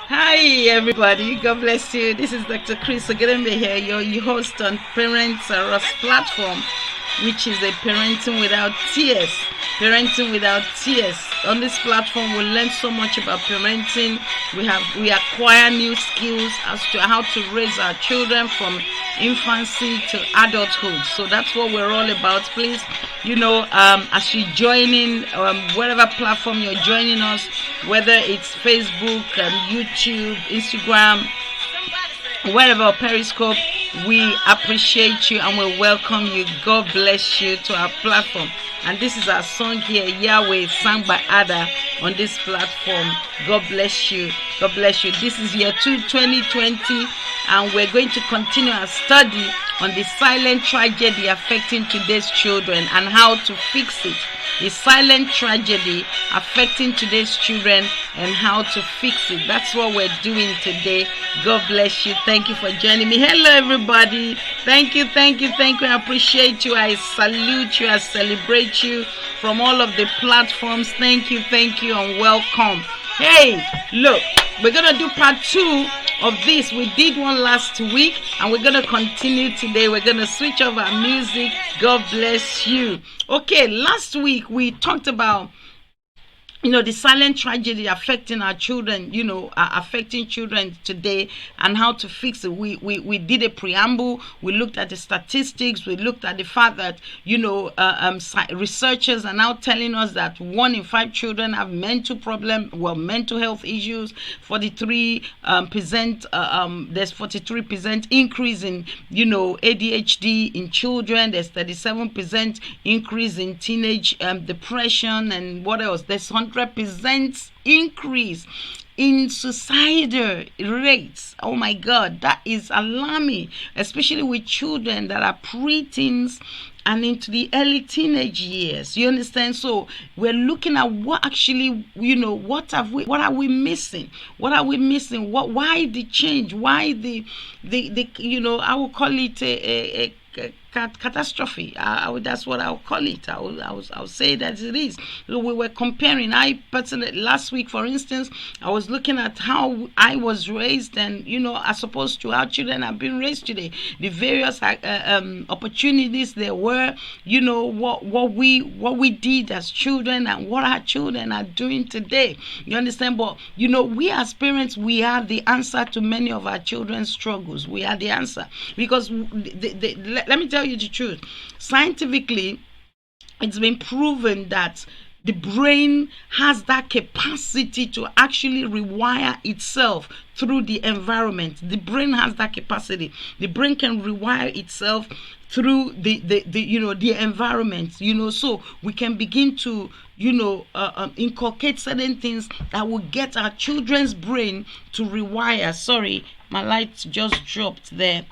Hi, everybody. God bless you. This is Dr. Chris Ogedembe here, your host on Parents Ross platform, which is a parenting without tears. Parenting without tears. On this platform, we learn so much about parenting. We acquire new skills as to how to raise our children from infancy to adulthood. So that's what we're all about. Please, as you join in, whatever platform you're joining us, whether it's Facebook, YouTube, Instagram, wherever, Periscope, we appreciate you and we welcome you. God bless you to our platform. And this is our song here, Yahweh, sung by Ada on this platform. God bless you. God bless you. This is year 2020, and we're going to continue our study on the silent tragedy affecting today's children and how to fix it. The silent tragedy affecting today's children and how to fix it. That's what we're doing today. God bless you. Thank you for joining me. Hello, everybody. Thank you. I appreciate you. I salute you. I celebrate you from all of the platforms. Thank you, and welcome. Hey, look, we're going to do part 2 of this. We did one last week and we're going to continue today. We're going to switch over our music. God bless you. Okay, last week we talked about the silent tragedy affecting our children, affecting children today and how to fix it. We did a preamble. We looked at the statistics. We looked at the fact that, researchers are now telling us that 1 in 5 children have mental health issues. 43%, there's 43% increase in, ADHD in children. There's 37% increase in teenage depression, and what else? There's 100% increase in suicidal rates. Oh my God, that is alarming, especially with children that are preteens and into the early teenage years. You understand? So we're looking at what actually, what are we missing? Why the change? Why the I will call it a catastrophe. That's what I'll call it. I'll say it as it is. So we were comparing. I personally, last week, for instance, I was looking at how I was raised, and as opposed to how children have been raised today, the various opportunities there were. What we did as children and what our children are doing today. You understand? But we as parents, we are the answer to many of our children's struggles. We are the answer because let me tell you the truth. Scientifically, it's been proven that the brain has that capacity to actually rewire itself through the environment. The brain has that capacity. The brain can rewire itself through the environment. So we can begin to inculcate certain things that will get our children's brain to rewire. Sorry, my light just dropped there.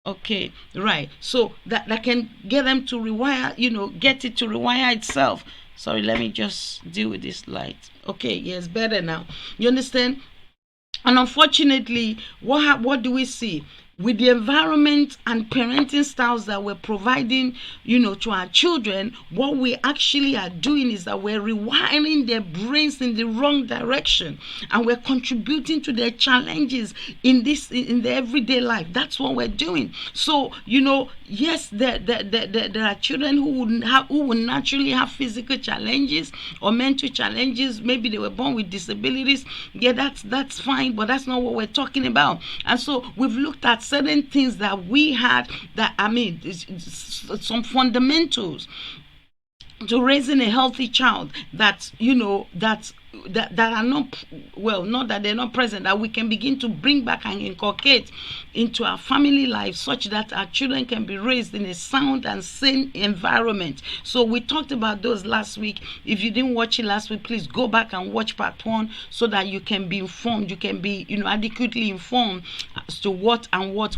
Okay, right. So that can get them to rewire, get it to rewire itself. Sorry, let me just deal with this light. Okay, yes, better now. You understand? And unfortunately, what do we see? With the environment and parenting styles that we're providing, to our children, what we actually are doing is that we're rewiring their brains in the wrong direction, and we're contributing to their challenges in their everyday life. That's what we're doing. So, yes, there are children who will naturally have physical challenges or mental challenges. Maybe they were born with disabilities. Yeah, that's fine, but that's not what we're talking about. And so we've looked at certain things that we had some fundamentals to raising a healthy child that are not that they're not present, that we can begin to bring back and inculcate into our family life, such that our children can be raised in a sound and sane environment. So we talked about those last week. If you didn't watch it last week, please go back and watch part 1 so that you can be informed. You can be adequately informed as to what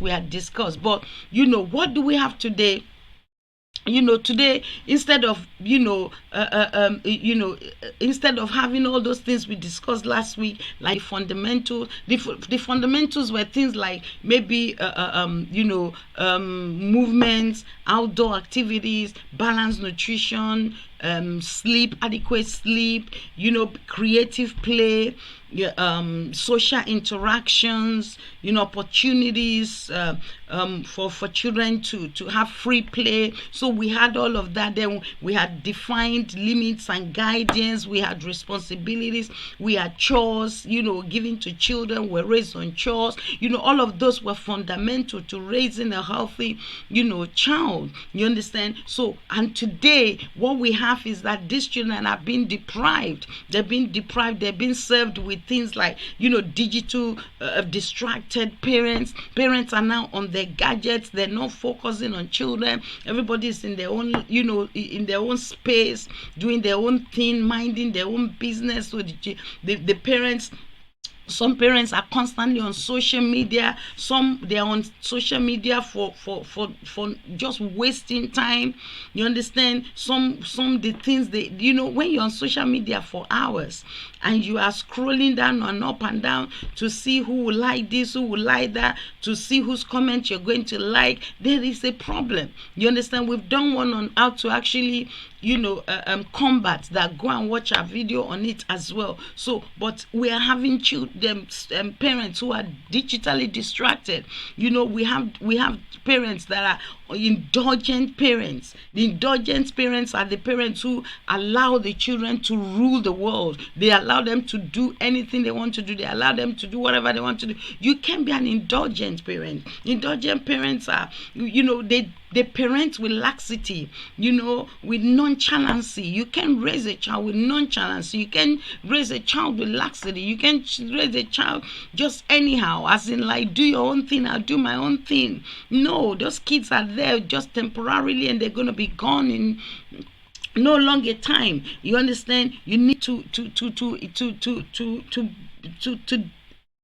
we had discussed. But what do we have today? Today, instead of instead of having all those things we discussed last week, like the fundamentals were things like maybe movements, outdoor activities, balanced nutrition, sleep, adequate sleep, creative play, yeah, social interactions, opportunities, for children to have free play. So we had all of that. Then we had defined limits and guidance. We had responsibilities. We had chores, given to children. We're raised on chores. All of those were fundamental to raising a healthy, child. You understand? So, and today, what we have is that these children are being deprived. They're being deprived. They're being served with things like, digital, distracted parents. Parents are now on their gadgets. They're not focusing on children. Everybody's in their own, in their own space, doing their own thing, minding their own business. So the parents, some parents are constantly on social media. Some they're on social media for just wasting time. You understand? Some the things they, when you're on social media for hours and you are scrolling down and up and down to see who will like this, who will like that, to see whose comment you're going to like, there is a problem. You understand? We've done one on how to actually combat that. Go and watch our video on it as well. So, but we are having children, parents who are digitally distracted. We have parents that are indulgent parents. The indulgent parents are the parents who allow the children to rule the world. They allow them to do anything they want to do. They allow them to do whatever they want to do. You can be an indulgent parent. Indulgent parents are, they parent with laxity, with nonchalancy. You can raise a child with nonchalancy. You can raise a child with laxity. You can raise a child just anyhow, as in like, do your own thing, I'll do my own thing. No, those kids are there just temporarily and they're going to be gone in no longer time. You understand? You need to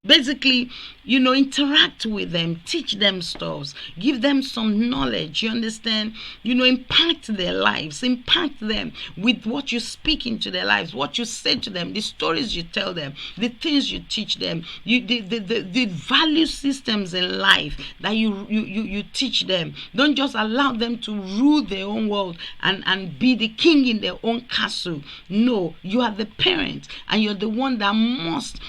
basically, interact with them, teach them stuff, give them some knowledge. You understand? Impact their lives, impact them with what you speak into their lives, what you say to them, the stories you tell them, the things you teach them, the value systems in life that you teach them. Don't just allow them to rule their own world and be the king in their own castle. No, you are the parent and you're the one that must,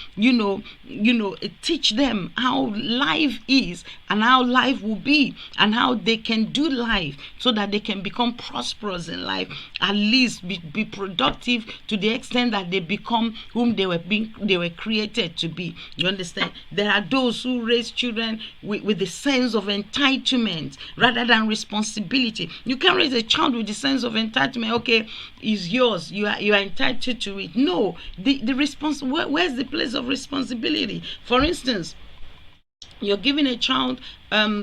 teach them how life is and how life will be and how they can do life so that they can become prosperous in life, at least be productive to the extent that they become whom they were created to be. You understand? There are those who raise children with the sense of entitlement rather than responsibility. You can raise a child with the sense of entitlement. Okay, it's yours, you are entitled to it. No, where's the place of responsibility? For instance, you're giving a child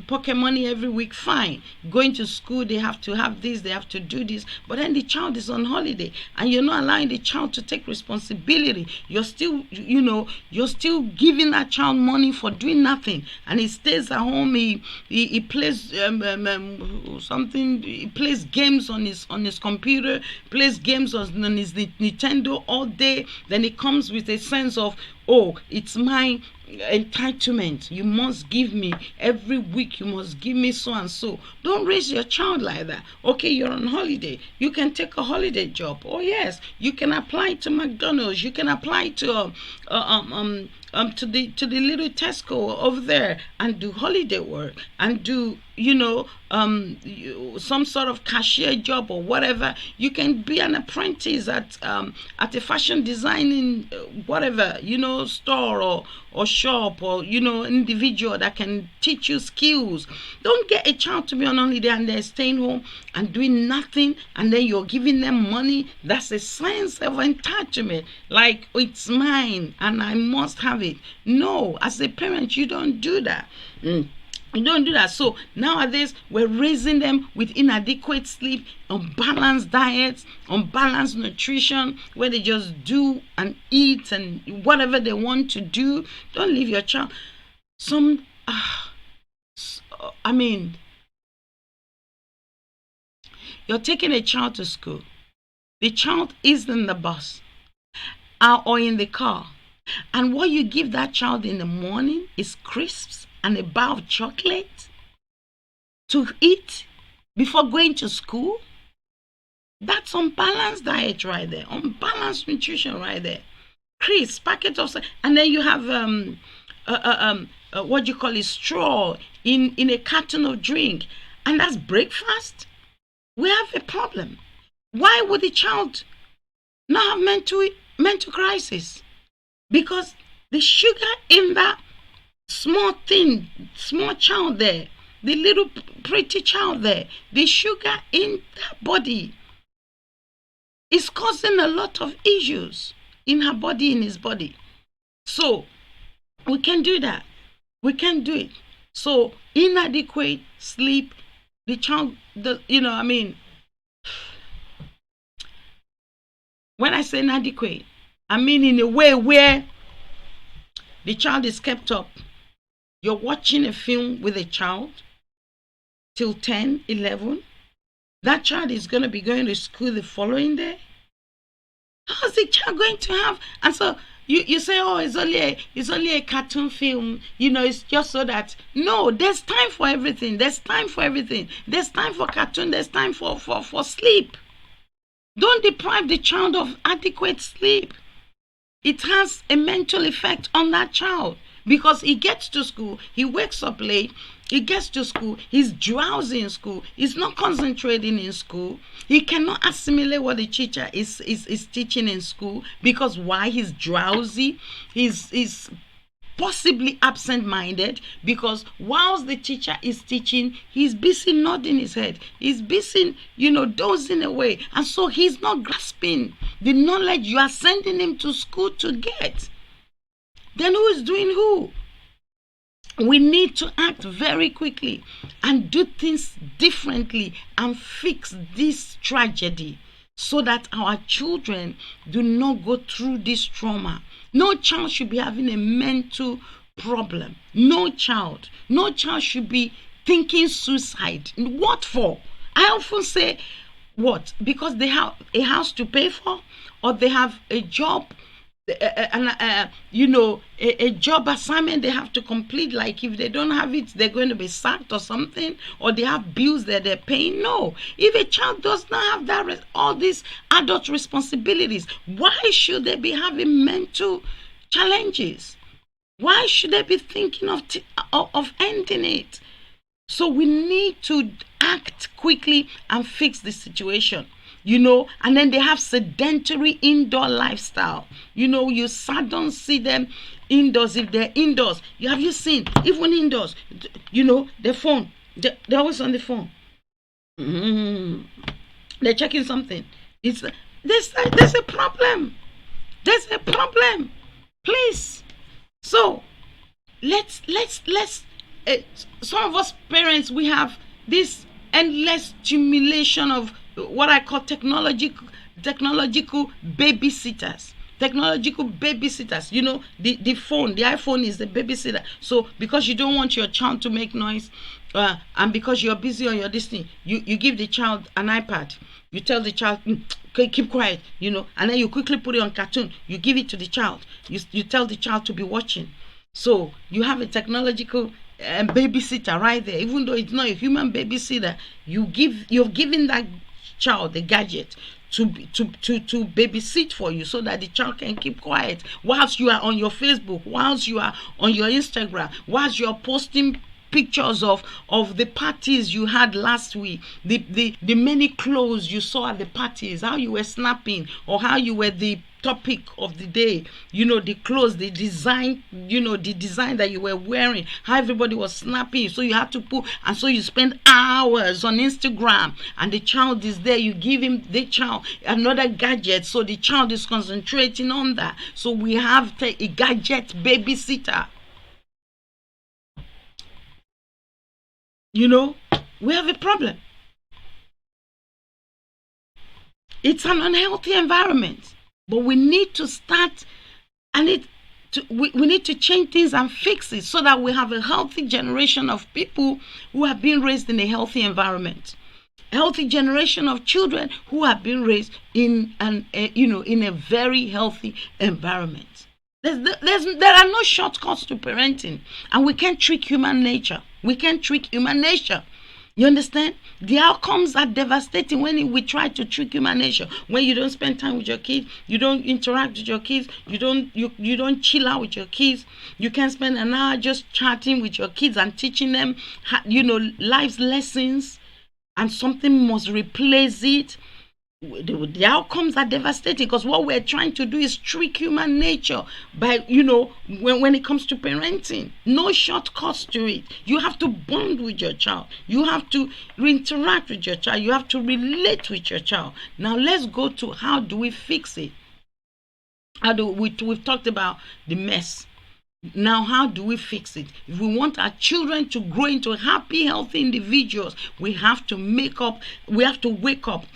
pocket money every week, fine. Going to school, they have to have this, they have to do this, but then the child is on holiday and you're not allowing the child to take responsibility. You're still giving that child money for doing nothing, and he stays at home. He plays something. He plays games on his computer, plays games on his Nintendo all day. Then he comes with a sense of, oh, it's my entitlement. You must give me every week. You must give me so and so. Don't raise your child like that. Okay, you're on holiday. You can take a holiday job. Oh yes, you can apply to McDonald's. You can apply to to the little Tesco over there and do holiday work and do some sort of cashier job or whatever. You can be an apprentice at a fashion designing whatever store or shop or individual that can teach you skills. Don't get a child to be on holiday and they're staying home and doing nothing, and then you're giving them money. That's a sense of entitlement, like it's mine and I must have it. No, as a parent, you don't do that. You don't do that. So nowadays we're raising them with inadequate sleep, unbalanced diets, unbalanced nutrition, where they just do and eat and whatever they want to do. Don't leave your child. You're taking a child to school. The child is in the bus or in the car. And what you give that child in the morning is crisps and a bar of chocolate to eat before going to school. That's unbalanced diet right there. Unbalanced nutrition right there. crisps, packet of, and then you have what you call it, straw in a carton of drink, and that's breakfast. We have a problem. Why would the child not have mental crisis? Because the sugar in that small child there, the little pretty child there, the sugar in that body is causing a lot of issues in her body, in his body. So we can do that. We can do it. So inadequate sleep, the child, when I say inadequate, I mean in a way where the child is kept up. You're watching a film with a child till 10, 11. That child is going to be going to school the following day. How's the child going to have? And so you say, oh, it's only a cartoon film. It's just so that. No, there's time for everything. There's time for everything. There's time for cartoon. There's time for sleep. Don't deprive the child of adequate sleep. It has a mental effect on that child, because he gets to school, he wakes up late, he gets to school, he's drowsy in school, he's not concentrating in school, he cannot assimilate what the teacher is teaching in school, because why? He's drowsy, he's possibly absent-minded, because whilst the teacher is teaching, he's busy nodding his head, he's busy dozing away, and so he's not grasping the knowledge you are sending him to school to get. Then who is doing who? We need to act very quickly and do things differently and fix this tragedy so that our children do not go through this trauma. No child should be having a mental problem. No child should be thinking suicide. What for? I often say, what? Because they have a house to pay for, or they have a job, a job assignment they have to complete. Like if they don't have it, they're going to be sacked or something, or they have bills that they're paying. No, if a child does not have all these adult responsibilities, why should they be having mental challenges? Why should they be thinking of ending it? So we need to act quickly and fix the situation. And then they have sedentary indoor lifestyle. You seldom see them indoors. If they're indoors, have you seen, even indoors, their phone, they're always on the phone. They're checking something. There's a problem. There's a problem. Please. So let's some of us parents, we have this endless accumulation of what I call technological babysitters. Technological babysitters. The phone, the iPhone is the babysitter. So because you don't want your child to make noise, and because you're busy on your thing, you give the child an iPad. You tell the child, okay, keep quiet, and then you quickly put it on cartoon. You give it to the child. You tell the child to be watching. So you have a technological babysitter right there. Even though it's not a human babysitter, you've given that child the gadget to babysit for you, so that the child can keep quiet whilst you are on your Facebook, whilst you are on your Instagram, whilst you are posting pictures of the parties you had last week, the many clothes you saw at the parties, how you were snapping, or how you were the topic of the day, the clothes, the design, the design that you were wearing, how everybody was snapping. So you had to and so you spend hours on Instagram, and the child is there. You give the child another gadget, so the child is concentrating on that. So we have a gadget babysitter. We have a problem. It's an unhealthy environment, but we need to start, and we need to change things and fix it, so that we have a healthy generation of people who have been raised in a healthy environment. A healthy generation of children who have been raised in a very healthy environment. There are no shortcuts to parenting, and we can't trick human nature. We can't trick human nature. You understand? The outcomes are devastating when we try to trick human nature. When you don't spend time with your kids, you don't interact with your kids, you don't chill out with your kids. You can spend an hour just chatting with your kids and teaching them, life's lessons, and something must replace it. The outcomes are devastating, because what we're trying to do is trick human nature by, when it comes to parenting. No shortcuts to it. You have to bond with your child. You have to interact with your child. You have to relate with your child. Now let's go to, how do we fix it? We've talked about the mess. Now, how do we fix it? If we want our children to grow into happy, healthy individuals, we have to wake up,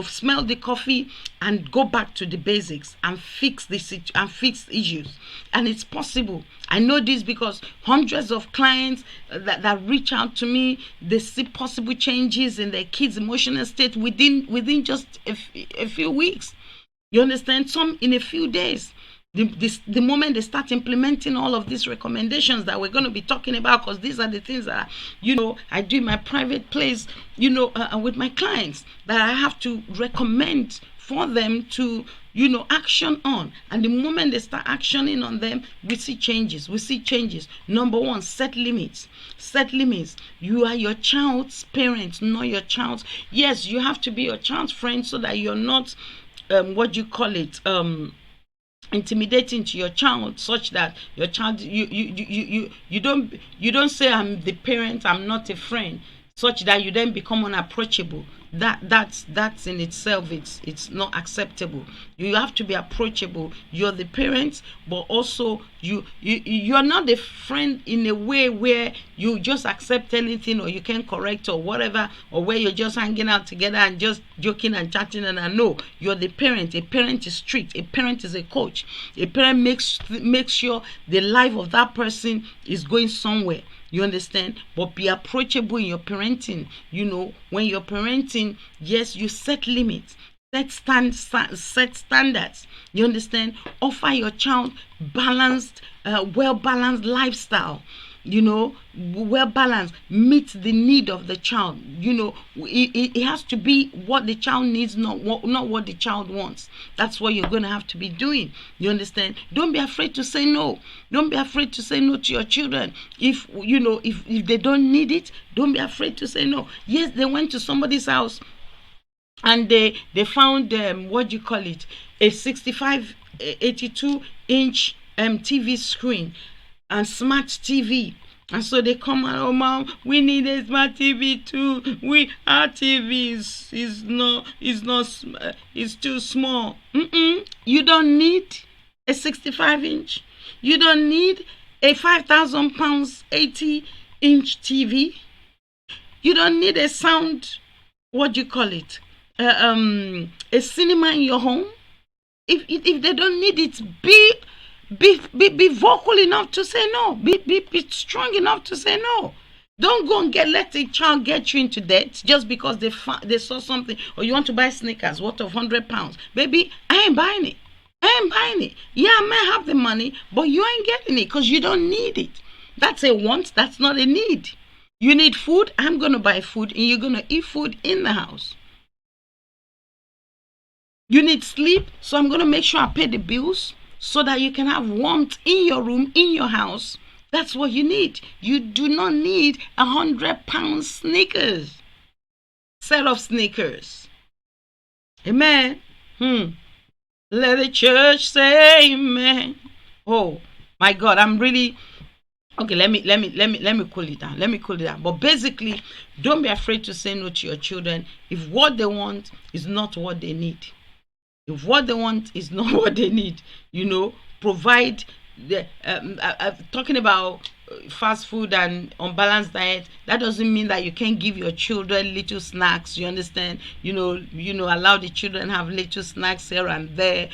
smell the coffee and go back to the basics and fix issues. And it's possible. I know this because hundreds of clients that reach out to me, they see possible changes in their kids' emotional state within just a few weeks. You understand? Some in a few days. The moment they start implementing all of these recommendations that we're going to be talking about, because these are the things that I do in my private place, with my clients, that I have to recommend for them to action on. And the moment they start actioning on them, we see changes. Number one, set limits. You are your child's parent, not your child's. Yes, you have to be your child's friend, so that you're not intimidating to your child, such that your child, you don't say, I'm the parent, I'm not a friend, such that you then become unapproachable. That's in itself, it's not acceptable. You have to be approachable. You're the parent, but also you're not a friend in a way where you just accept anything, or you can correct or whatever, or where you're just hanging out together and just joking and chatting. And I know you're the parent. A parent is strict. A parent is a coach. A parent makes sure the life of that person is going somewhere. You understand? But be approachable in your parenting. When you're parenting, yes, you set limits, set standards. You understand? Offer your child well-balanced lifestyle. Well balanced, meet the need of the child. It has to be what the child needs, not what the child wants. That's what you're going to have to be doing. You understand? Don't be afraid to say no. Don't be afraid to say no to your children. If they don't need it, don't be afraid to say no. Yes, they went to somebody's house and they found a 65 82 inch TV screen and smart TV. And so they come and, oh mom, we need a smart TV too. Our TV is too small. You don't need a 65 inch. You don't need a 5,000 pounds 80-inch TV. You don't need a sound, a cinema in your home. If they don't need it, be vocal enough to say no. Be strong enough to say no. Don't go and let a child get you into debt just because they saw something, or you want to buy sneakers worth of £100. Baby, I ain't buying it. Yeah, I may have the money, but you ain't getting it because you don't need it. That's a want. That's not a need. You need food. I'm going to buy food, and you're going to eat food in the house. You need sleep, so I'm going to make sure I pay the bills so that you can have warmth in your room, in your house. That's what you need. You do not need 100-pound sneakers. Set of sneakers. Amen. Let the church say amen. Oh my God, I'm really okay. Let me cool it down. But basically, don't be afraid to say no to your children if what they want is not what they need. If what they want is not what they need, provide the talking about fast food and unbalanced diet. That doesn't mean that you can't give your children little snacks. You understand? Allow the children have little snacks here and there.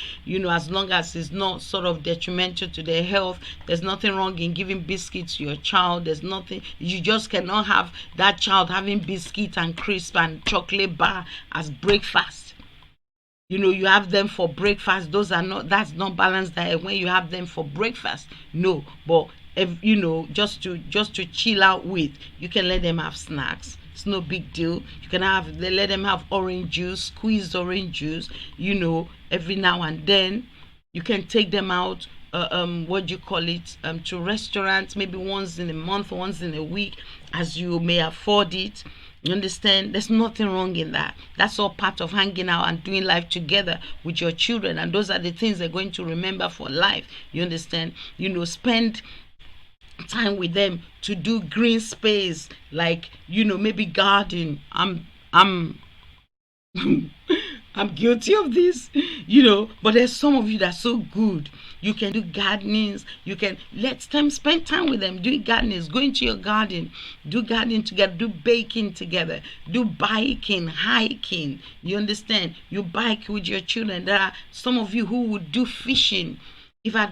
As long as it's not sort of detrimental to their health. There's nothing wrong in giving biscuits to your child. There's nothing. You just cannot have that child having biscuits and crisp and chocolate bar as breakfast. You have them for breakfast. That's not balanced diet. When you have them for breakfast, no. But if, just to chill out with, you can let them have snacks. It's no big deal. You can have, they let them have orange juice, squeezed orange juice, every now and then. You can take them out, what do you call it, to restaurants, maybe once in a month, once in a week, as you may afford it. You understand? There's nothing wrong in that. That's all part of hanging out and doing life together with your children. And those are the things they're going to remember for life. You understand? Spend time with them to do green space, like, maybe garden. I'm I'm guilty of this, but there's some of you that's so good. You can do gardenings. You can spend time with them doing gardenings. Go into your garden, do gardening together, do baking together, do biking, hiking. You understand? You bike with your children. There are some of you who would do fishing. If I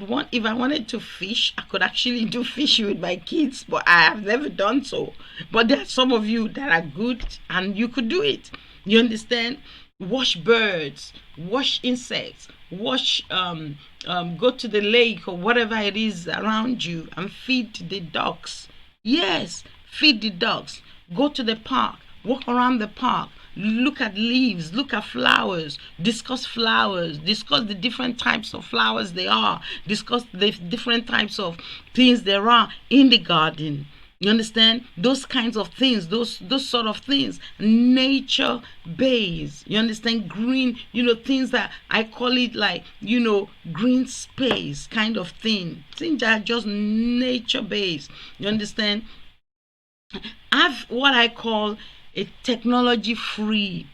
wanted to fish, I could actually do fishing with my kids, but I have never done so. But there are some of you that are good and you could do it. You understand? Wash birds, wash insects, go to the lake or whatever it is around you and feed the dogs. Yes, feed the dogs. Go to the park, walk around the park, look at leaves, look at flowers, discuss the different types of flowers there are, discuss the different types of things there are in the garden. You understand? Those kinds of things, those sort of things, nature based. You understand? Green, things that I call it like, green space kind of thing. Things that are just nature based. You understand? Have what I call a technology free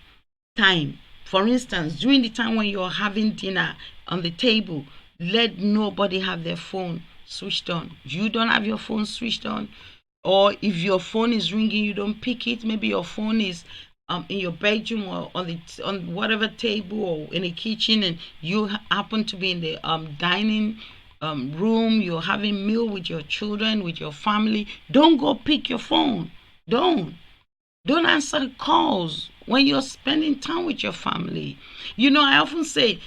time. For instance, during the time when you're having dinner on the table, let nobody have their phone switched on. You don't have your phone switched on. Or if your phone is ringing, you don't pick it. Maybe your phone is in your bedroom or on whatever table or in the kitchen, and you happen to be in the dining room. You're having meal with your children, with your family. Don't go pick your phone. Don't answer calls when you're spending time with your family. I often say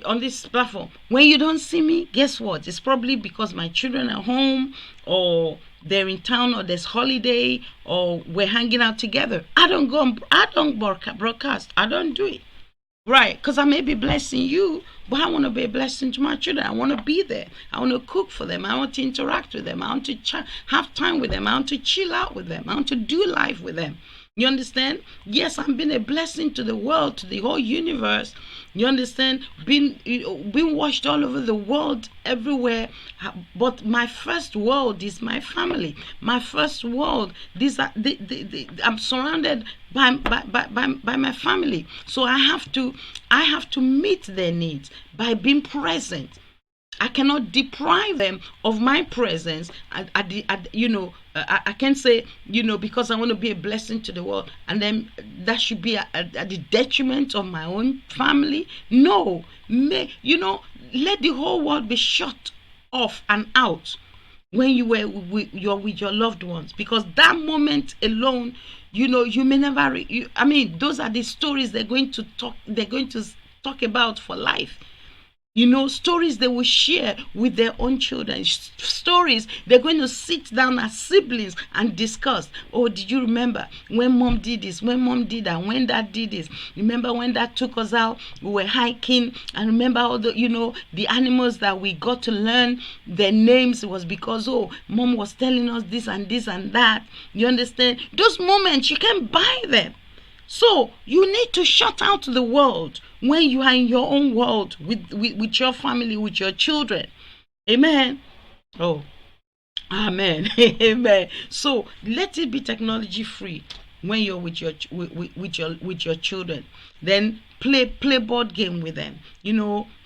on this platform, when you don't see me, guess what? It's probably because my children are home, or they're in town, or there's holiday, or we're hanging out together. I don't broadcast. I don't do it. Right, because I may be blessing you, but I want to be a blessing to my children. I want to be there. I want to cook for them. I want to interact with them. I want to have time with them. I want to chill out with them. I want to do life with them. You understand? Yes, I'm being a blessing to the world, to the whole universe. You understand? Being watched all over the world, everywhere. But my first world is my family. My first world. These are I'm surrounded by my family. So I have to meet their needs by being present. I cannot deprive them of my presence. I can't say, because I want to be a blessing to the world, and then that should be at the detriment of my own family. No, let the whole world be shut off and out when you're with your loved ones, because that moment alone, you may never. Those are the stories they're going to talk about for life. Stories they will share with their own children. Stories they're going to sit down as siblings and discuss. Oh, did you remember when mom did this, when mom did that, when dad did this? Remember when dad took us out, we were hiking, and remember all the animals that we got to learn their names? It was because, mom was telling us this and this and that. You understand? Those moments, you can't buy them. So you need to shut out the world when you are in your own world with your family, with your children. Amen. Oh, amen. Amen. So let it be technology free when you're with your children. Then play board game with them.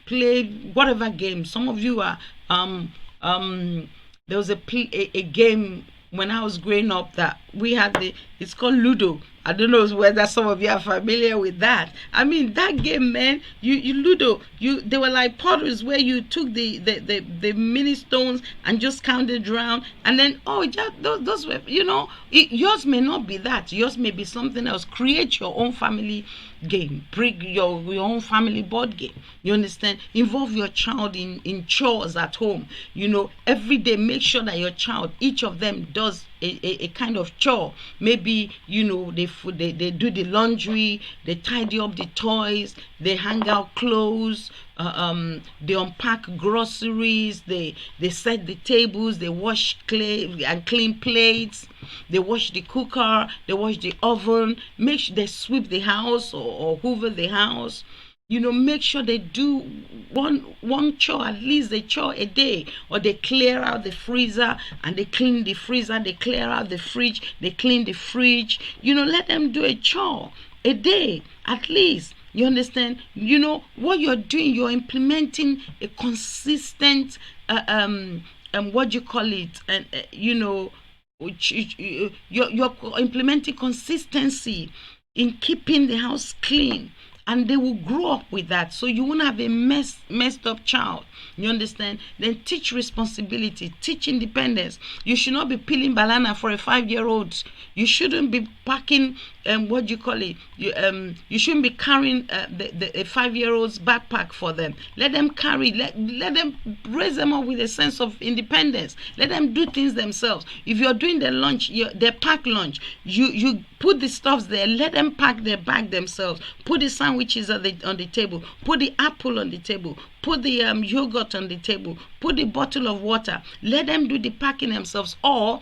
Play whatever game. Some of you are there was a game when I was growing up that we had it's called Ludo. I don't know whether some of you are familiar with that. That game, man, you Ludo, they were like potteries where you took the mini stones and just counted around, and then those were, yours may not be that. Yours may be something else. Create your own family game. Bring your own family board game. You understand? Involve your child in chores at home. Every day make sure that your child, each of them, does a kind of chore. Maybe they do the laundry, they tidy up the toys, they hang out clothes, they unpack groceries, they set the tables, they wash clay and clean plates, they wash the cooker, they wash the oven, make sure they sweep the house, or hoover the house. Make sure they do one chore, at least a chore a day. Or they clear out the freezer and they clean the freezer, they clear out the fridge, they clean the fridge. Let them do a chore a day at least. You understand? What you're doing, you're implementing a consistent what do you call it, and you're implementing consistency in keeping the house clean, and they will grow up with that, so you won't have a messed up child. You understand? Then teach responsibility, teach independence. You should not be peeling banana for a 5-year-old. You shouldn't be packing what do you call it, you shouldn't be carrying a 5-year-old's backpack for them. Let them carry, let them raise them up with a sense of independence. Let them do things themselves. If you're doing the lunch, they pack lunch, you put the stuffs there, let them pack their bag themselves. Put the sandwiches on the table, put the apple on the table, put the yogurt on the table, put the bottle of water. Let them do the packing themselves. Or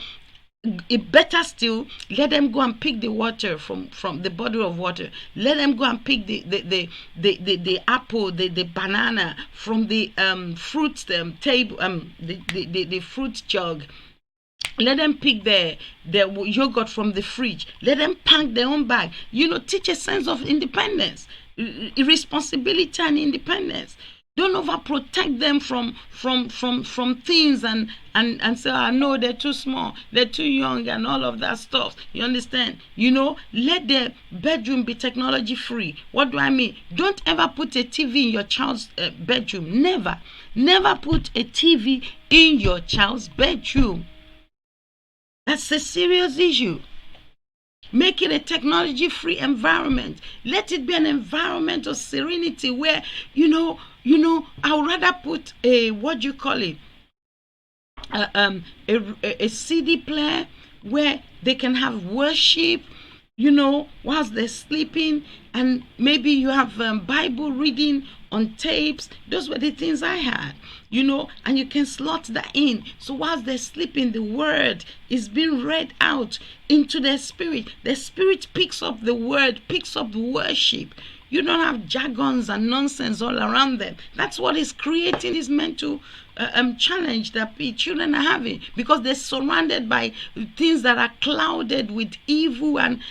better still, let them go and pick the water from the bottle of water. Let them go and pick the apple, the banana from the fruit table, the fruit jug. Let them pick the yogurt from the fridge. Let them pack their own bag. Teach a sense of independence, responsibility, and independence. Don't overprotect them from things and say, no, they're too small, they're too young, and all of that stuff. You understand? Let their bedroom be technology free. What do I mean? Don't ever put a TV in your child's bedroom. Never put a TV in your child's bedroom. That's a serious issue. Make it a technology-free environment. Let it be an environment of serenity where, I would rather put a, what do you call it, a CD player where they can have worship, whilst they're sleeping, and maybe you have Bible reading on tapes. Those were the things I had, and you can slot that in. So whilst they're sleeping, the word is being read out into their spirit. Their spirit picks up the word, picks up worship. You don't have jargons and nonsense all around them. That's what is creating this mental challenge that children are having, because they're surrounded by things that are clouded with evil and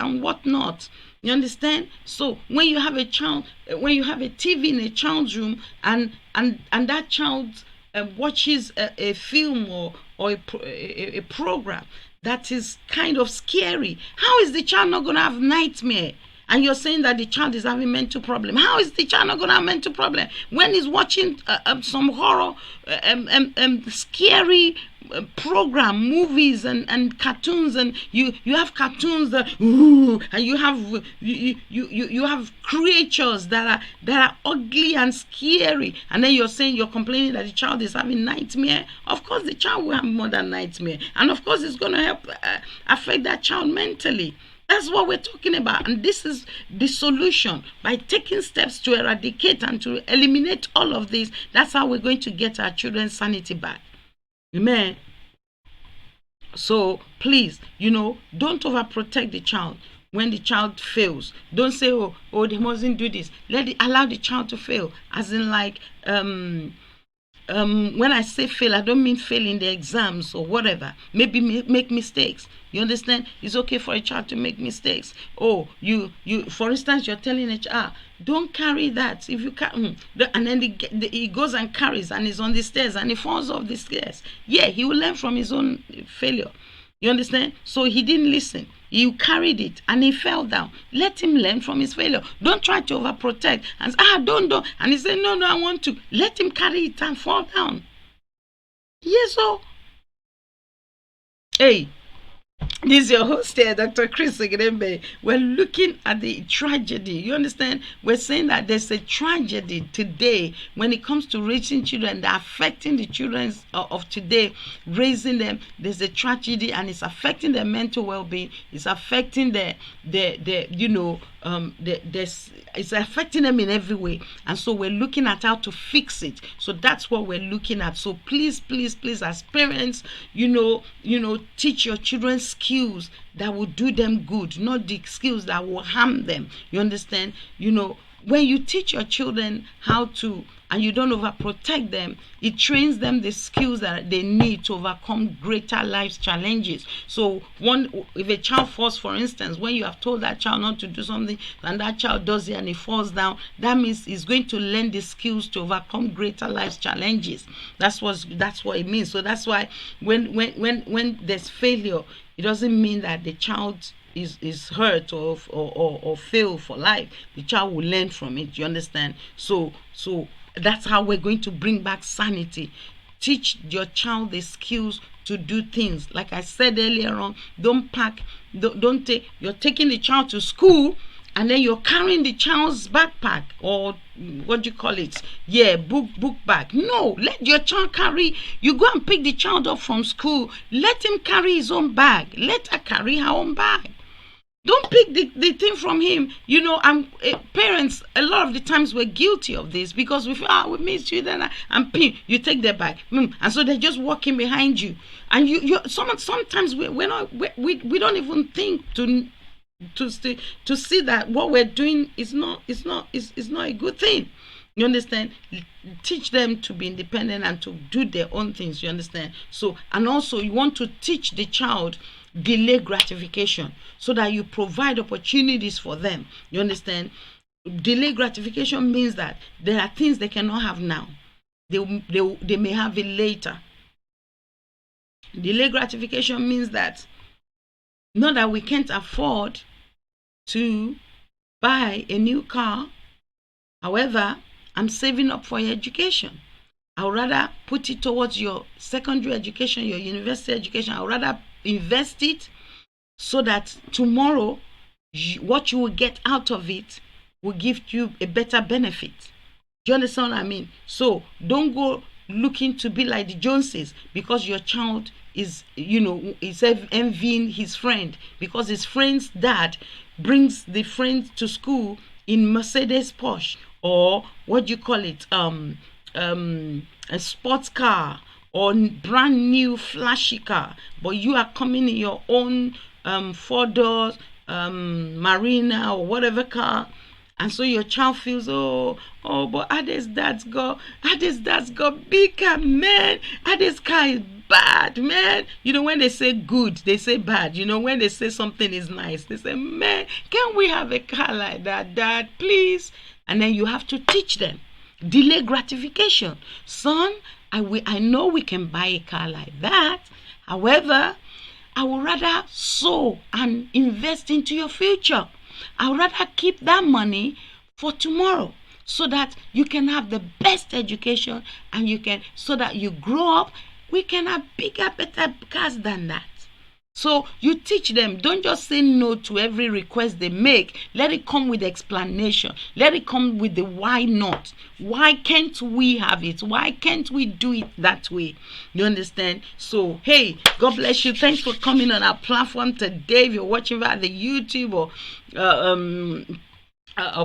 whatnot. You understand? So when you have a TV in a child's room, and that child watches a film or a program that is kind of scary, how is the child not going to have nightmare? And you're saying that the child is having mental problem. How is the child not going to have mental problem when he's watching some horror, scary program, movies and cartoons, and you have cartoons that and you have creatures that are ugly and scary, and then you're complaining that the child is having nightmare. Of course the child will have more than nightmare, and of course it's going to help affect that child mentally. That's what we're talking about. And this is the solution. By taking steps to eradicate and to eliminate all of this, that's how we're going to get our children's sanity back. Amen. So please, don't overprotect the child. When the child fails, don't say, oh, they mustn't do this. Allow the child to fail. As in, like, when I say fail, I don't mean fail in the exams or whatever. Maybe make mistakes. You understand? It's okay for a child to make mistakes. Oh, you for instance, you're telling a child, don't carry that. If you can, and then he goes and carries, and he's on the stairs, and he falls off the stairs. Yeah, he will learn from his own failure. You understand? So he didn't listen. You carried it and he fell down. Let him learn from his failure. Don't try to overprotect and say, don't. And he said, no, I want to. Let him carry it and fall down. Yes, so. Hey, This is your host here, Dr. Chris Igedembe. We're looking at the tragedy. You understand? We're saying that there's a tragedy today when it comes to raising children, that affecting the children of today, raising them. There's a tragedy, and it's affecting their mental well-being. It's affecting their you know, it's affecting them in every way. And so we're looking at how to fix it. So that's what we're looking at. So please, please, please, as parents, teach your children skills that will do them good, not the skills that will harm them. You understand? When you teach your children how to, and you don't overprotect them, it trains them the skills that they need to overcome greater life challenges. So if a child falls, for instance, when you have told that child not to do something and that child does it and he falls down, that means he's going to learn the skills to overcome greater life challenges. That's what it means. So that's why when there's failure, it doesn't mean that the child is hurt or fail for life. The child will learn from it. You understand? So that's how we're going to bring back sanity. Teach your child the skills to do things. Like I said earlier on, you're taking the child to school and then you're carrying the child's backpack, or what do you call it? Yeah, book bag. No, let your child carry. You go and pick the child up from school. Let him carry his own bag. Let her carry her own bag. Don't pick the thing from him. Parents, a lot of the times we're guilty of this because we feel, we miss you, then and you take their bag, and so they're just walking behind you, and sometimes we don't even think to see that what we're doing is not a good thing. You understand? Teach them to be independent and to do their own things. You understand? So, and also you want to teach the child delay gratification so that you provide opportunities for them. You understand? Delay gratification means that there are things they cannot have now. They may have it later. Delay gratification means that not that we can't afford to buy a new car. However, I'm saving up for your education. I would rather put it towards your secondary education, your university education. I would rather invest it so that tomorrow what you will get out of it will give you a better benefit. Do you understand what I mean? So don't go looking to be like the Joneses because your child is envying his friend because his friend's dad brings the friend to school in Mercedes Porsche, or what do you call it, a sports car or brand new flashy car, but you are coming in your own 4 doors Marina or whatever car. And so your child feels, but Ade's dad's got bigger, man. Ade's car is bad, man. When they say good, they say bad. When they say something is nice, they say, man, can we have a car like that, dad, please? And then you have to teach them. Delay gratification. Son, I know we can buy a car like that. However, I would rather sow and invest into your future. I would rather keep that money for tomorrow so that you can have the best education and so that you grow up, we can have bigger, better cars than that. So you teach them. Don't just say no to every request they make. Let it come with explanation. Let it come with the why not. Why can't we have it? Why can't we do it that way? You understand? So, hey, God bless you. Thanks for coming on our platform today. If you're watching via the YouTube or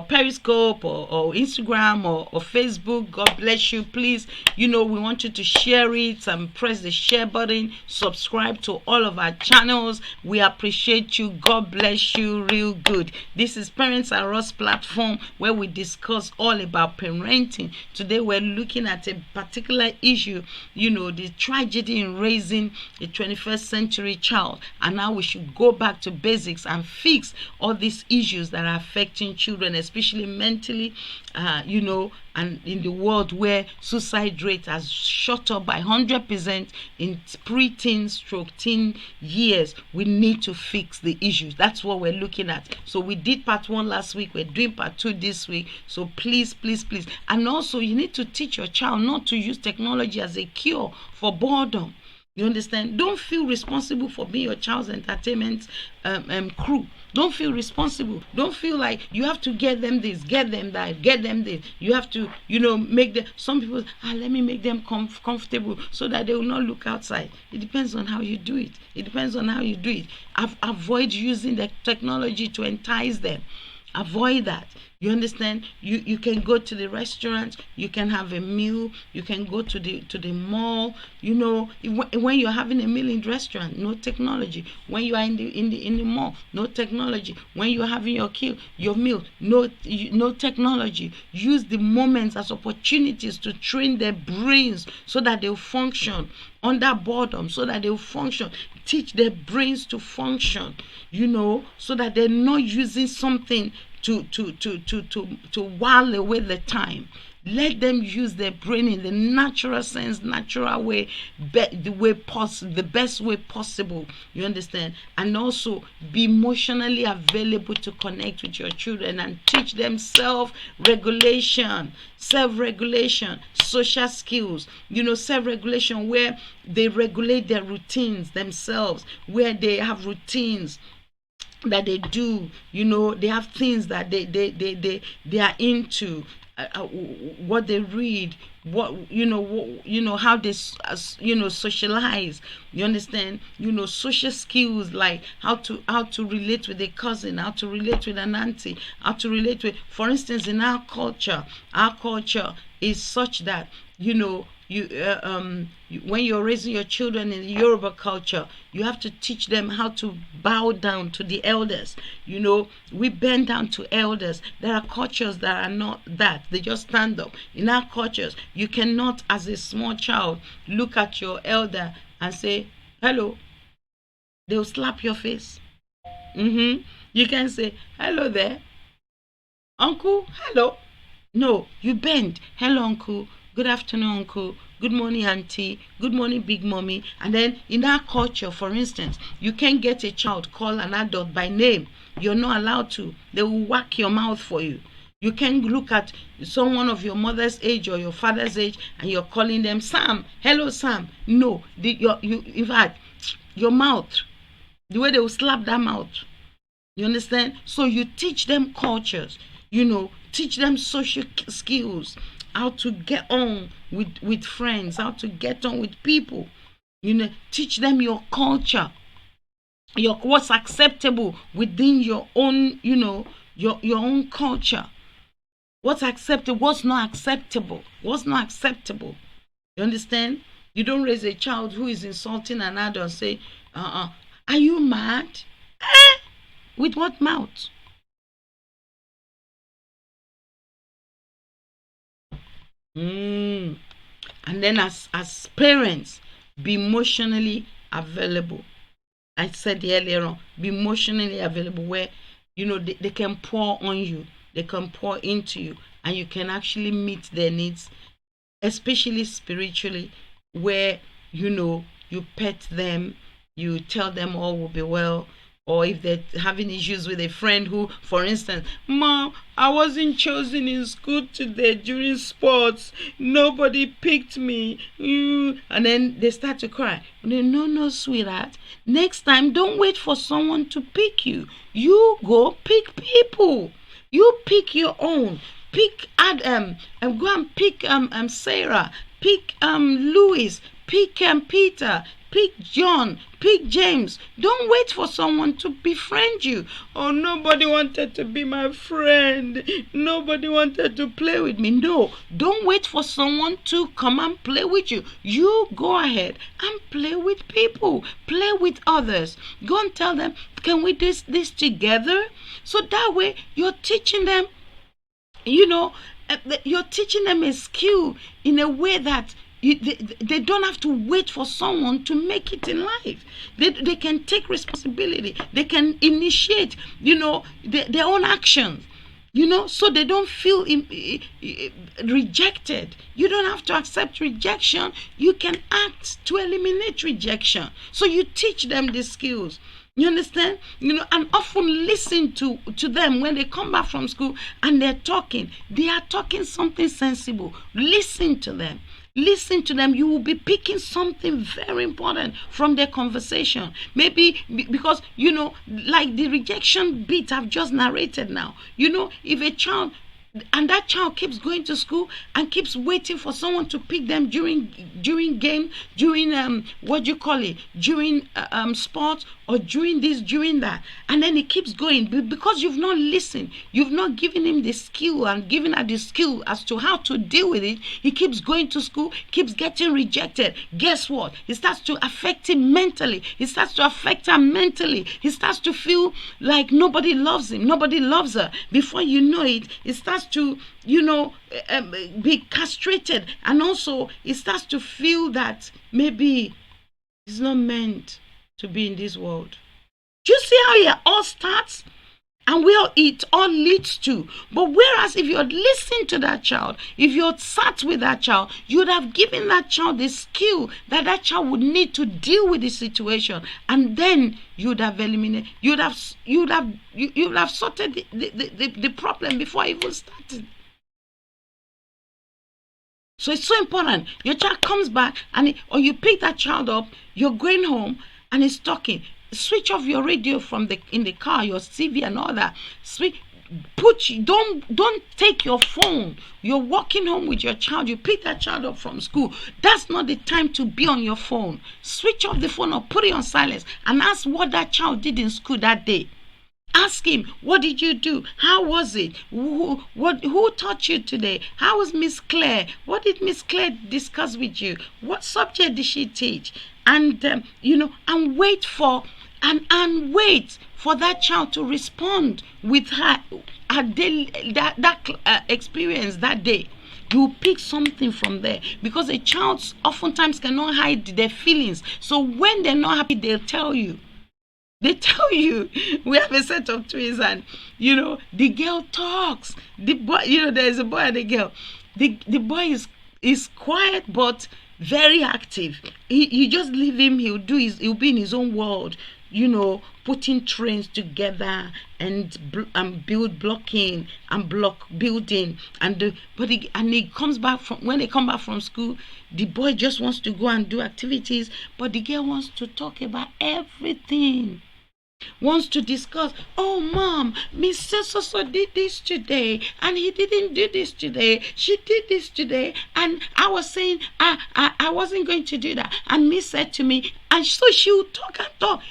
Periscope or Instagram or Facebook, God bless you. Please, we want you to share it and press the share button. Subscribe to all of our channels. We appreciate you. God bless you real good. This is Parents Are Us platform where we discuss all about parenting. Today we're looking at a particular issue, the tragedy in raising a 21st century child, and now we should go back to basics and fix all these issues that are affecting children, especially mentally, and in the world where suicide rate has shot up by 100% in pre-teen stroke teen years. We need to fix the issues. That's what we're looking at. So we did part 1 last week. We're doing part 2 this week. So please, please, please. And also you need to teach your child not to use technology as a cure for boredom. You understand? Don't feel responsible for being your child's entertainment crew. Don't feel responsible. Don't feel like you have to get them this, get them that, get them this. You have to, make them. Some people, let me make them comfortable so that they will not look outside. It depends on how you do it. It depends on how you do it. Avoid using the technology to entice them. Avoid that. You understand? You can go to the restaurant, you can have a meal, you can go to the mall. When you're having a meal in the restaurant, no technology. When you are in the mall, no technology. When you're having your meal, no technology. Use the moments as opportunities to train their brains so that they'll function under boredom, so that they'll function. Teach their brains to function, so that they're not using something to while away the time. Let them use their brain in the natural sense, natural way, the best way possible. You understand? And also be emotionally available to connect with your children and teach them self-regulation, social skills. Self-regulation where they regulate their routines themselves, where they have routines that they do. They have things that they are into, what they read, how they socialize. You understand? Social skills like how to relate with a cousin, how to relate with an auntie, how to relate with, for instance, in our culture is such that when you're raising your children in the Yoruba culture, you have to teach them how to bow down to the elders. We bend down to elders. There are cultures that are not that. They just stand up. In our cultures, you cannot, as a small child, look at your elder and say, hello. They'll slap your face. You can say, hello there, uncle, hello. No, you bend. Hello, uncle. Good afternoon, uncle. Good morning, auntie. Good morning, big mommy. And then in our culture, for instance, you can't get a child call an adult by name. You're not allowed to. They will whack your mouth for you. You can't look at someone of your mother's age or your father's age and you're calling them Sam. Hello, Sam. No, in fact, your mouth, the way they will slap that mouth. You understand? So you teach them cultures. Teach them social skills, how to get on with friends, how to get on with people. Teach them your culture, what's acceptable within your own, your own culture. What's acceptable, what's not acceptable. You understand? You don't raise a child who is insulting an adult and say, are you mad? With what mouth? And then as parents, be emotionally available. I said earlier on, be emotionally available where they can pour on you, they can pour into you, and you can actually meet their needs, especially spiritually, where you pet them, you tell them all will be well. Or if they're having issues with a friend who, for instance, Mom, I wasn't chosen in school today during sports. Nobody picked me. And then they start to cry. No, sweetheart. Next time, don't wait for someone to pick you. You go pick people. You pick your own. Pick Adam. And go and pick Sarah. Pick Louis. Pick Peter. Pick John, pick James. Don't wait for someone to befriend you. Oh, nobody wanted to be my friend. Nobody wanted to play with me. No, don't wait for someone to come and play with you. You go ahead and play with people. Play with others. Go and tell them, can we do this together? So that way you're teaching them, you're teaching them a skill in a way that they don't have to wait for someone to make it in life. They can take responsibility. They can initiate, their own actions, so they don't feel rejected. You don't have to accept rejection. You can act to eliminate rejection. So you teach them these skills. You understand? And often listen to them when they come back from school and they're talking. They are talking something sensible. Listen to them. Listen to them. You will be picking something very important from their conversation. Maybe because, like the rejection bit I've just narrated now. If a child, and that child keeps going to school and keeps waiting for someone to pick them during game, during what do you call it, during sports, or during this, during that, and then it keeps going because you've not listened, you've not given him the skill and given her the skill as to how to deal with it. He keeps going to school, keeps getting rejected. Guess what? It starts to affect him mentally. It starts to affect her mentally. He starts to feel like nobody loves him, nobody loves her. Before you know it, it starts to be castrated, and also it starts to feel that maybe it's not meant to be in this world. Do you see how it all starts and where it all leads to? But whereas if you had listened to that child, if you had sat with that child, you would have given that child the skill that child would need to deal with the situation, and then you would have eliminated, you would have sorted the problem before it even started. So it's so important. Your child comes back, or you pick that child up, you're going home, and he's talking. Switch off your radio in the car, your TV and all that. Don't take your phone. You're walking home with your child. You pick that child up from school. That's not the time to be on your phone. Switch off the phone or put it on silence and ask what that child did in school that day. Ask him, what did you do? How was it? Who taught you today? How was Miss Claire? What did Miss Claire discuss with you? What subject did she teach? And and wait for that child to respond with her daily, that experience that day. You pick something from there, because a child oftentimes cannot hide their feelings. So when they're not happy, they'll tell you. They tell you. We have a set of twins, and the girl talks. The boy, there's a boy and a girl. The boy is quiet but very active. You just leave him. He'll be in his own world. Putting trains together and build blocking and block building, and he comes back when they come back from school. The boy just wants to go and do activities, but the girl wants to talk about everything. Wants to discuss, oh mom, Mr. So did this today, and he didn't do this today. She did this today, and I was saying I wasn't going to do that, and Miss said to me, and so she will talk and talk.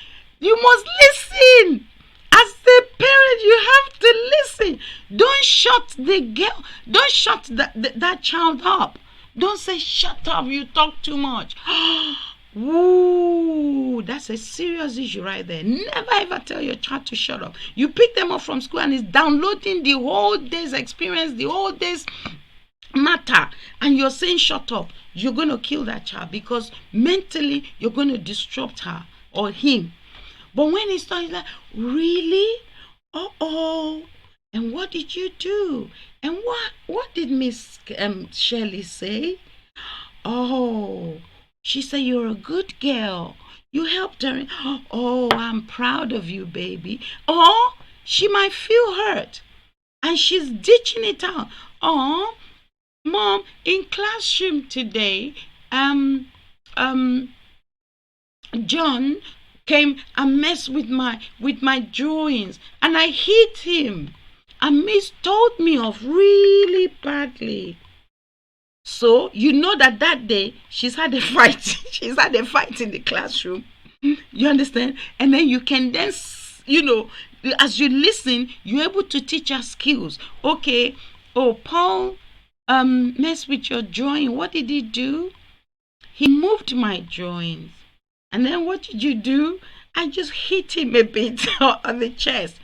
You must listen. As the parent, you have to listen. Don't shut the girl. Don't shut that child up. Don't say, shut up, you talk too much. Ooh, that's a serious issue right there. Never ever tell your child to shut up. You pick them up from school and it's downloading the whole day's experience, the whole day's matter, and you're saying shut up. You're going to kill that child, because mentally you're going to disrupt her or him. But when he starts like, really? Oh, and what did you do? And what did Miss Shirley say? Oh, she said you're a good girl. You helped her. Oh, I'm proud of you, baby. Or she might feel hurt and she's ditching it out. Oh, mom, in classroom today, John came and messed with my drawings, and I hit him, and Miss told me off really badly. So you know that day she's had a fight. She's had a fight in the classroom. You understand? And then you can then, as you listen, you're able to teach her skills. Okay, oh, Paul messed with your drawing. What did he do? He moved my drawings. And then what did you do? I just hit him a bit on the chest.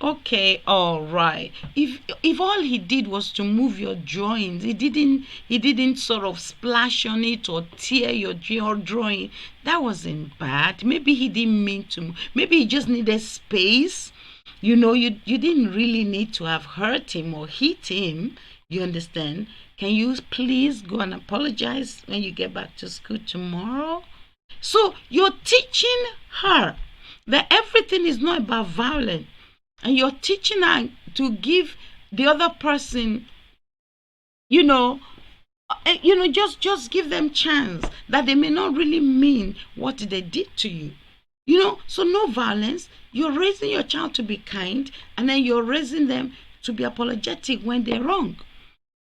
Okay, all right. If all he did was to move your drawings, he didn't sort of splash on it or tear your drawing, that wasn't bad. Maybe he didn't mean to. Maybe he just needed space. You didn't really need to have hurt him or hit him. You understand? Can you please go and apologize when you get back to school tomorrow? So you're teaching her that everything is not about violence. And you're teaching her to give the other person, Just give them chance that they may not really mean what they did to you. So no violence. You're raising your child to be kind, and then you're raising them to be apologetic when they're wrong.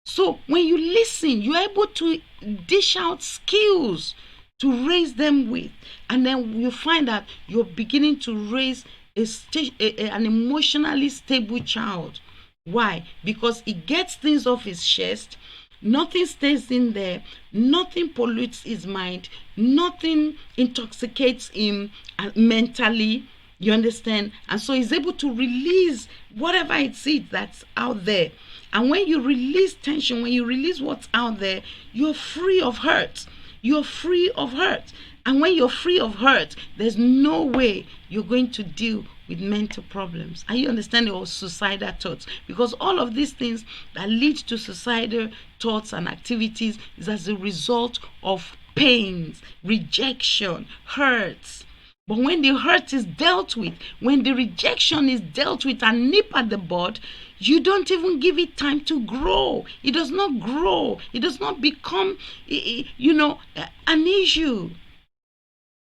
So when you listen, you're able to dish out skills to raise them with, and then you find that you're beginning to raise an emotionally stable child. Why? Because he gets things off his chest. Nothing stays in there. Nothing pollutes his mind. Nothing intoxicates him mentally. You understand? And so he's able to release whatever it is that's out there. And when you release tension, when you release what's out there, you're free of hurt. You're free of hurt. And when you're free of hurt, there's no way you're going to deal with mental problems. Are you understanding? Or suicidal thoughts? Because all of these things that lead to suicidal thoughts and activities is as a result of pains, rejection, hurts. But when the hurt is dealt with, when the rejection is dealt with and nip at the bud, you don't even give it time to grow. It does not grow. It does not become, an issue.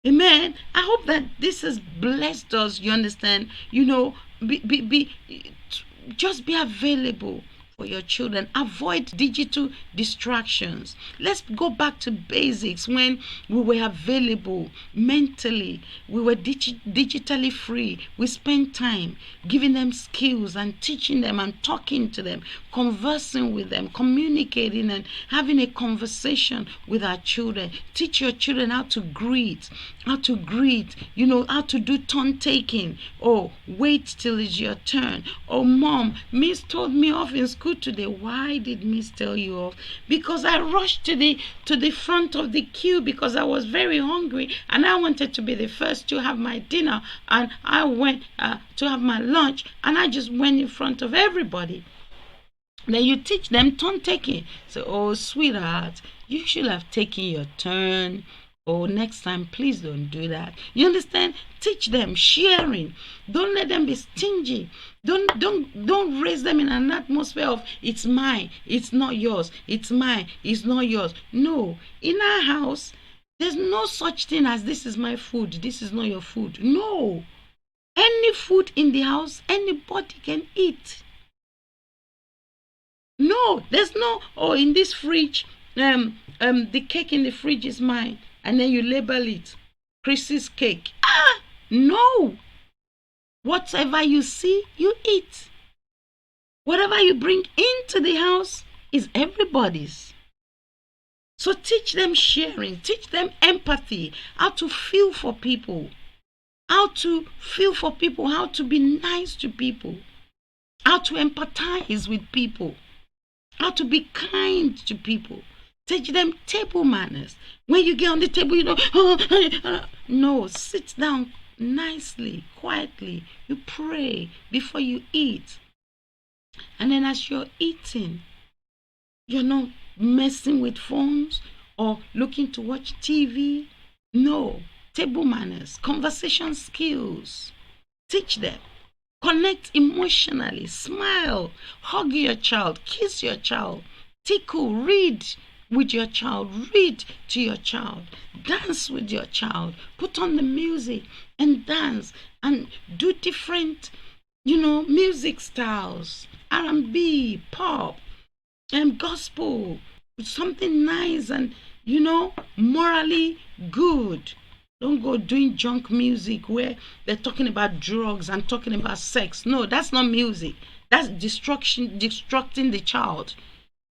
Amen. I hope that this has blessed us. You understand? Just be available for your children. Avoid digital distractions. Let's go back to basics when we were available mentally. We were digitally free. We spent time giving them skills and teaching them and talking to them, conversing with them, communicating and having a conversation with our children. Teach your children how to greet, how to do turn taking. Oh, wait till it's your turn. Oh, mom, Miss told me off in school today. Why did Miss tell you off? Because I rushed to the front of the queue because I was very hungry and I wanted to be the first to have my dinner, and I went to have my lunch, and I just went in front of everybody. Then you teach them turn taking. So, oh, sweetheart, you should have taken your turn. Oh, next time, please don't do that. You understand? Teach them sharing. Don't let them be stingy. Don't raise them in an atmosphere of it's mine, it's not yours. It's mine, it's not yours. No, in our house, there's no such thing as this is my food, this is not your food. No, any food in the house, anybody can eat. No, there's no, oh, in this fridge, the cake in the fridge is mine, and then you label it Chrissy's cake. No. Whatever you see, you eat. Whatever you bring into the house is everybody's. So teach them sharing, teach them empathy, how to feel for people, how to be nice to people, how to empathize with people, how to be kind to people. Teach them table manners. When you get on the table, no, sit down nicely, quietly. You pray before you eat. And then as you're eating, you're not messing with phones or looking to watch TV. No, table manners, conversation skills. Teach them. Connect emotionally, smile, hug your child, kiss your child, tickle, read with your child, read to your child, dance with your child, put on the music and dance and do different, music styles, R&B, pop, and gospel, something nice and, morally good. Don't go doing junk music where they're talking about drugs and talking about sex. No, that's not music. That's destructing the child.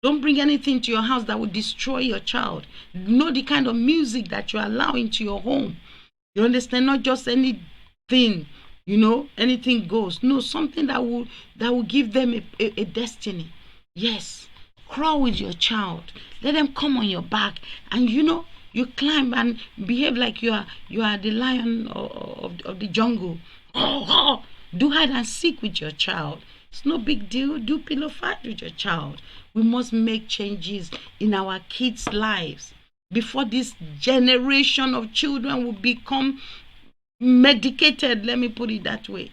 Don't bring anything to your house that will destroy your child. Know the kind of music that you allow into your home. You understand? Not just anything, anything goes. No, something that will give them a destiny. Yes. Crawl with your child. Let them come on your back and you climb and behave like you are the lion of the jungle. Do hide and seek with your child. It's no big deal. Do pillow fight with your child. We must make changes in our kids' lives before this generation of children will become medicated. Let me put it that way.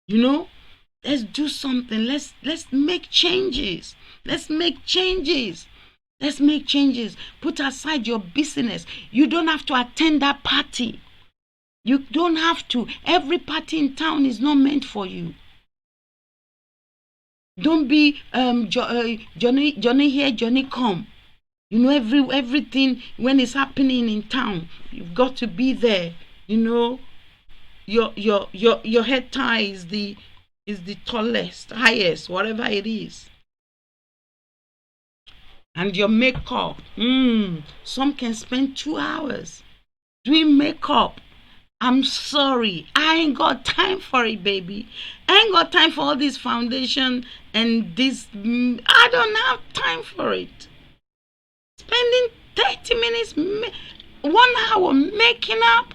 Let's do something. Let's make changes. Let's make changes. Let's make changes. Put aside your business. You don't have to attend that party. You don't have to. Every party in town is not meant for you. Don't be Johnny here, Johnny come. You know, everything when it's happening in town, you've got to be there. You know, your head tie is the tallest, highest, whatever it is. And your makeup, some can spend 2 hours doing makeup. I'm sorry, I ain't got time for it, baby. I ain't got time for all this foundation and this. I don't have time for it. Spending 30 minutes, 1 hour making up.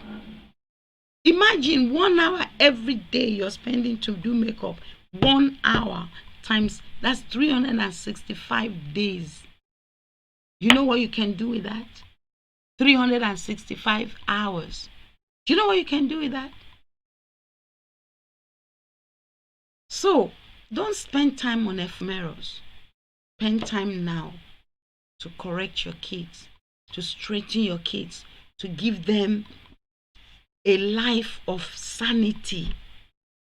Imagine 1 hour every day you're spending to do makeup. 1 hour times, that's 365 days. You know what you can do with that? 365 hours. Do you know what you can do with that? So, don't spend time on ephemerals. Spend time now to correct your kids, to straighten your kids, to give them a life of sanity,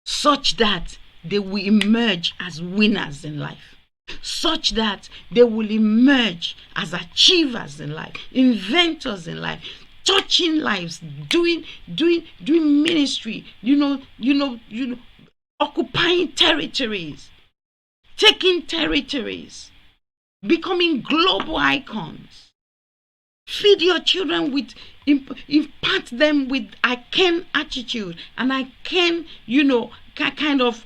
such that they will emerge as winners in life, such that they will emerge as achievers in life, inventors in life, touching lives, doing ministry, occupying territories, taking territories, becoming global icons. Feed your children with, impart them with I can attitude, and I can, kind of,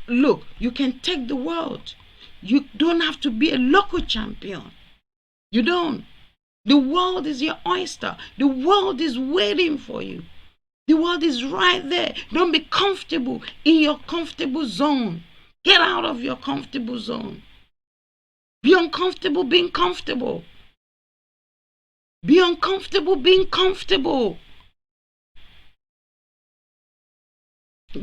look, you can take the world. You don't have to be a local champion. You don't. The world is your oyster. The world is waiting for you. The world is right there. Don't be comfortable in your comfortable zone. Get out of your comfortable zone. Be uncomfortable being comfortable. Be uncomfortable being comfortable.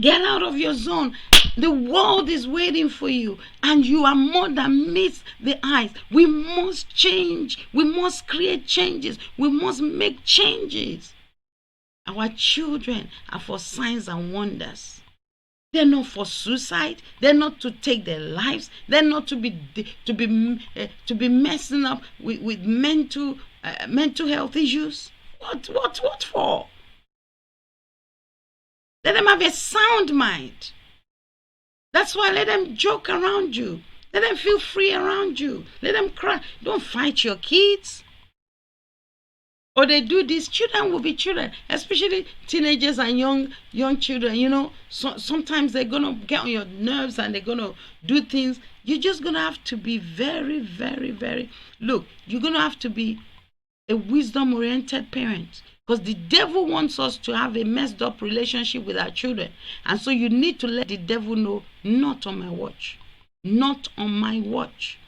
Get out of your zone. The world is waiting for you, and you are more than meets the eyes. We must change. We must create changes. We must make changes. Our children are for signs and wonders. They're not for suicide. They're not to take their lives. They're not to be messing up with mental health issues. What for? Let them have a sound mind. That's why let them joke around you. Let them feel free around you. Let them cry. Don't fight your kids. Or they do this, children will be children, especially teenagers and young children. Sometimes they're going to get on your nerves and they're going to do things. You're just going to have to be very, very, very, look, you're going to have to be a wisdom-oriented parent. Because the devil wants us to have a messed up relationship with our children. And so you need to let the devil know, not on my watch. Not on my watch.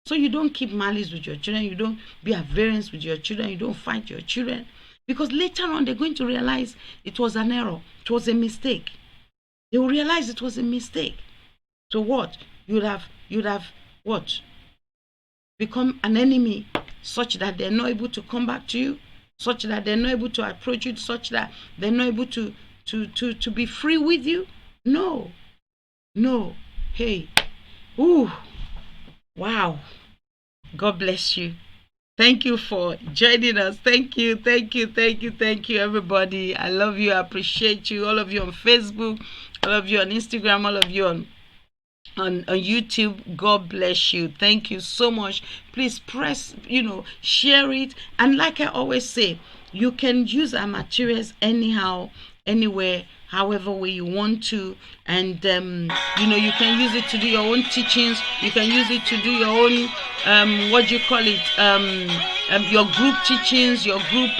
So you don't keep malice with your children. You don't be at variance with your children. You don't fight your children. Because later on, they're going to realize it was an error. It was a mistake. They will realize it was a mistake. So what? You'd have what? Become an enemy such that they're not able to come back to you, such that they're not able to approach you, such that they're not able to be free with you. No. Hey. Ooh. Wow. God bless you. Thank you for joining us. Thank you, everybody. I love you. I appreciate you. All of you on Facebook, all of you on Instagram, all of you on YouTube. God bless you. Thank you so much. Please press, share it. And like I always say, you can use our materials anyhow, anywhere, however way you want to. And you can use it to do your own teachings. You can use it to do your own your group teachings, your group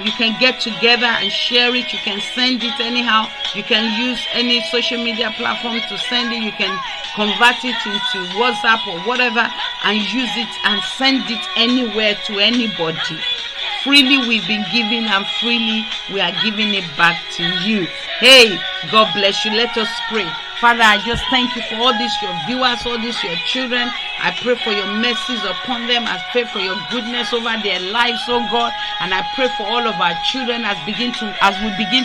you can get together and share it. You can send it anyhow. You can use any social media platform to send it. You can convert it into WhatsApp or whatever and use it and send it anywhere to anybody. Freely we've been giving and freely we are giving it back to you. Hey, God bless you. Let us pray. Father, I just thank you for all these your viewers, all these your children. I pray for your mercies upon them. I pray for your goodness over their lives, oh God. And I pray for all of our children as we begin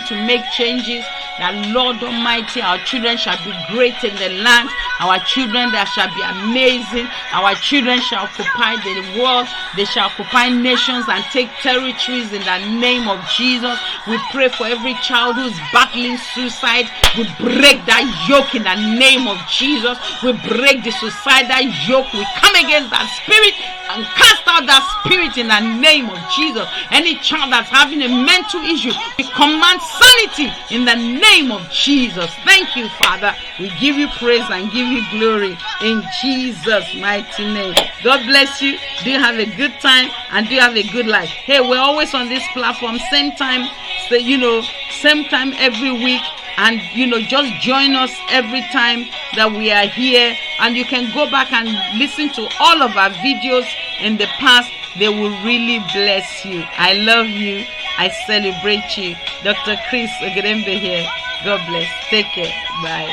to make changes, that Lord Almighty, our children shall be great in the land. Our children that shall be amazing. Our children shall occupy the world. They shall occupy nations and take territories in the name of Jesus. We pray for every child who's battling suicide. We break that yoke in the name of Jesus. We break the suicidal yoke. We come against that spirit and cast out that spirit in the name of Jesus. Any child that's having a mental issue, we command sanity in the name of Jesus. Thank you, Father. We give you praise and give you glory in Jesus' mighty name. God bless you. Do you have a good time and do you have a good life? Hey, we're always on this platform, same time, so, same time every week. And just join us every time that we are here, and you can go back and listen to all of our videos in the past. They will really bless you. I love you. I celebrate you. Dr. Chris Ogedembe here. God bless. Take care. Bye.